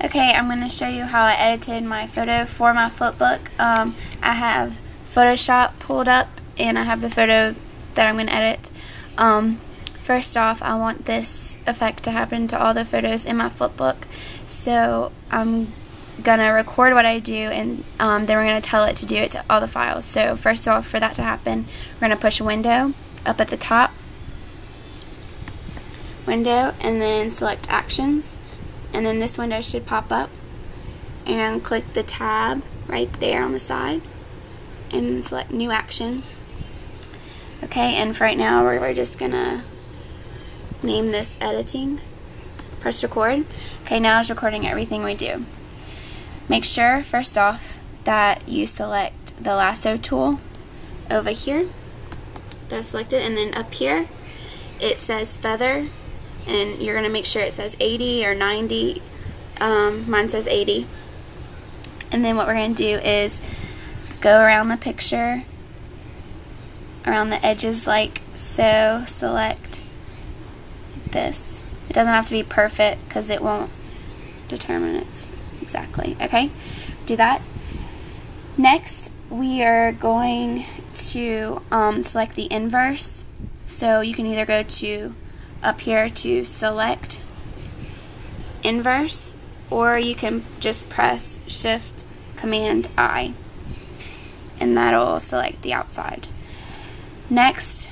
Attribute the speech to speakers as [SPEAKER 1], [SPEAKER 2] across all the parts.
[SPEAKER 1] Okay, I'm going to show you how I edited my photo for my flipbook. I have Photoshop pulled up and I have the photo that I'm going to edit. First off, I want this effect to happen to all the photos in my flipbook, so I'm going to record what I do and then we're going to tell it to do it to all the files. So first off, for that to happen, we're going to push Window up at the top, Window, and then select Actions. And then this window should pop up, and click the tab right there on the side and select New Action. Okay, and for right now we're just gonna name this Editing. Press Record. Okay, now it's recording everything we do. Make sure first off that you select the lasso tool over here. That's selected, and then up here it says feather, and you're going to make sure it says 80 or 90. Mine says 80. And then what we're going to do is go around the picture, around the edges like so, select this. It doesn't have to be perfect because it won't determine it exactly. Okay, do that. Next, we are going to select the inverse. So you can either go to up here to select inverse, or you can just press Shift Command I and that'll select the outside. Next,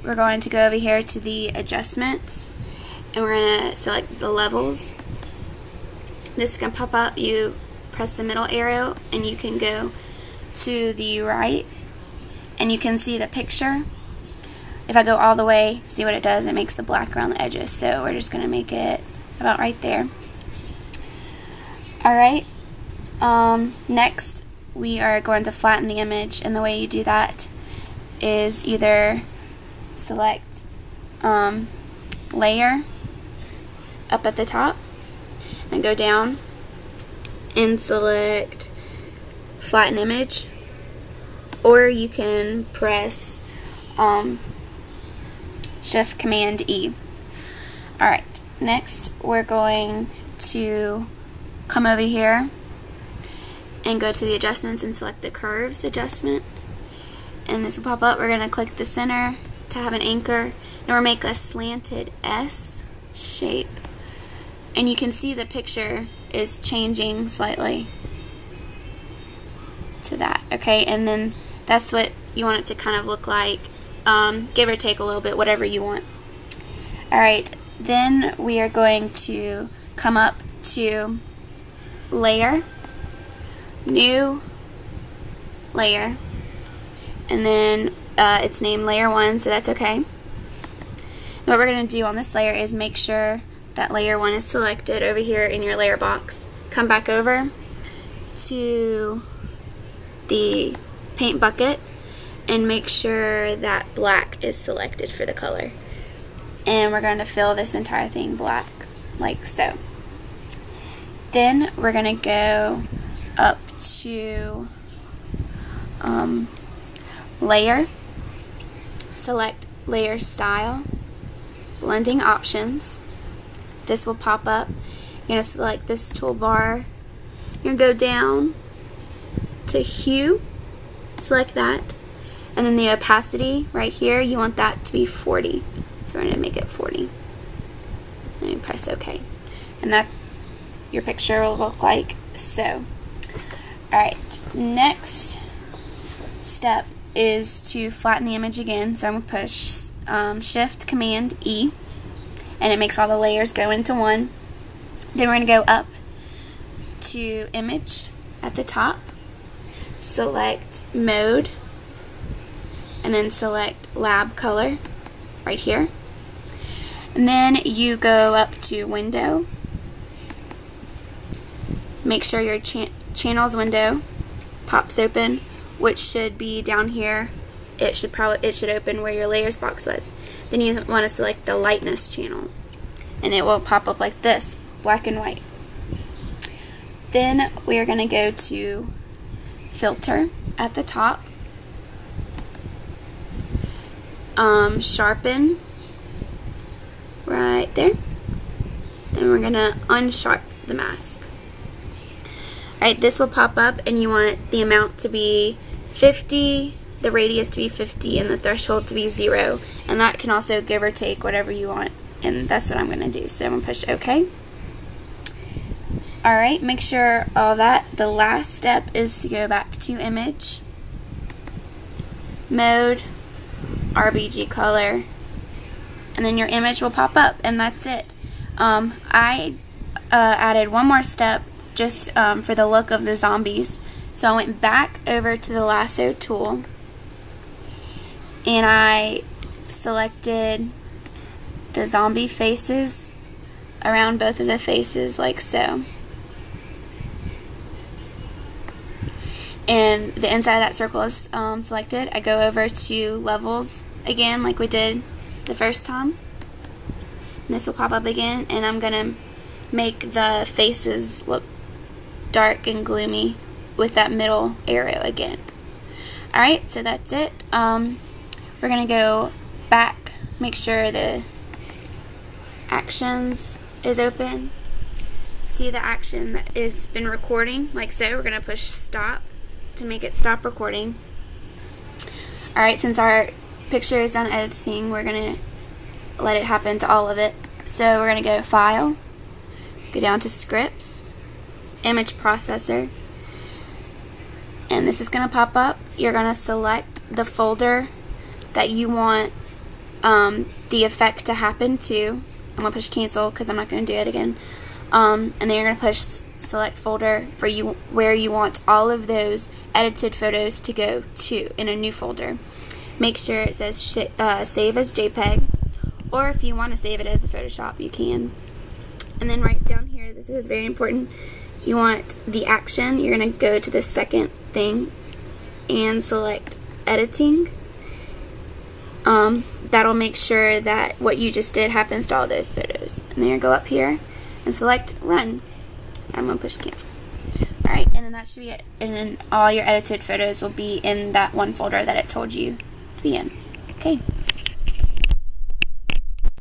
[SPEAKER 1] we're going to go over here to the adjustments and we're going to select the levels. This can pop up. You press the middle arrow and you can go to the right and you can see the picture. If I go all the way, see what it does? It makes the black around the edges. So we're just going to make it about right there. Alright, next we are going to flatten the image, and the way you do that is either select Layer up at the top and go down and select Flatten Image, or you can press Shift Command E. Alright, next we're going to come over here and go to the adjustments and select the curves adjustment, and this will pop up. We're going to click the center to have an anchor, and we'll make a slanted S shape, and you can see the picture is changing slightly to that. Okay, and then that's what you want it to kind of look like. Give or take a little bit, whatever you want. Alright, then we are going to come up to Layer, New Layer, and then it's named Layer 1, so that's okay. And what we're going to do on this layer is make sure that Layer 1 is selected over here in your layer box. Come back over to the paint bucket and make sure that black is selected for the color. And we're going to fill this entire thing black, like so. Then we're going to go up to Layer, select Layer Style, Blending Options. This will pop up. You're going to select this toolbar. You're going to go down to Hue, select that. And then the opacity right here, you want that to be 40. So we're going to make it 40. And you press OK. And that your picture will look like so. Alright, next step is to flatten the image again. So I'm going to push Shift Command E, and it makes all the layers go into one. Then we're going to go up to Image at the top, select Mode, and then select Lab Color right here. And then you go up to Window. Make sure your channels window pops open, which should be down here. It should open where your layers box was. Then you want to select the lightness channel, and it will pop up like this, black and white. Then we are going to go to Filter at the top, Sharpen right there, and we're going to unsharp the mask. Alright, this will pop up and you want the amount to be 50, the radius to be 50, and the threshold to be 0. And that can also give or take whatever you want. And that's what I'm going to do. So I'm going to push OK. Alright, make sure all that. The last step is to go back to Image, Mode, RGB color, and then your image will pop up, and that's it. I added one more step just for the look of the zombies. So I went back over to the lasso tool and I selected the zombie faces around both of the faces like so. And the inside of that circle is selected. I go over to levels again like we did the first time. And this will pop up again, and I'm going to make the faces look dark and gloomy with that middle arrow again. Alright, so that's it. We're going to go back, make sure the actions is open. See the action that has been recording, like so. We're going to push stop to make it stop recording. Alright, since our picture is done editing, we're going to let it happen to all of it. So we're going to go to File, go down to Scripts, Image Processor, and this is going to pop up. You're going to select the folder that you want the effect to happen to. I'm going to push Cancel because I'm not going to do it again. And then you're going to push Select Folder for where you want all of those edited photos to go to in a new folder. Make sure it says Save as JPEG, or if you want to save it as a Photoshop, you can. And then right down here, this is very important, you want the action. You're going to go to the second thing and select Editing. That'll make sure that what you just did happens to all those photos. And then you go up here and select Run. I'm going to push Cancel. Alright, and then that should be it. And then all your edited photos will be in that one folder that it told you to be in. Okay.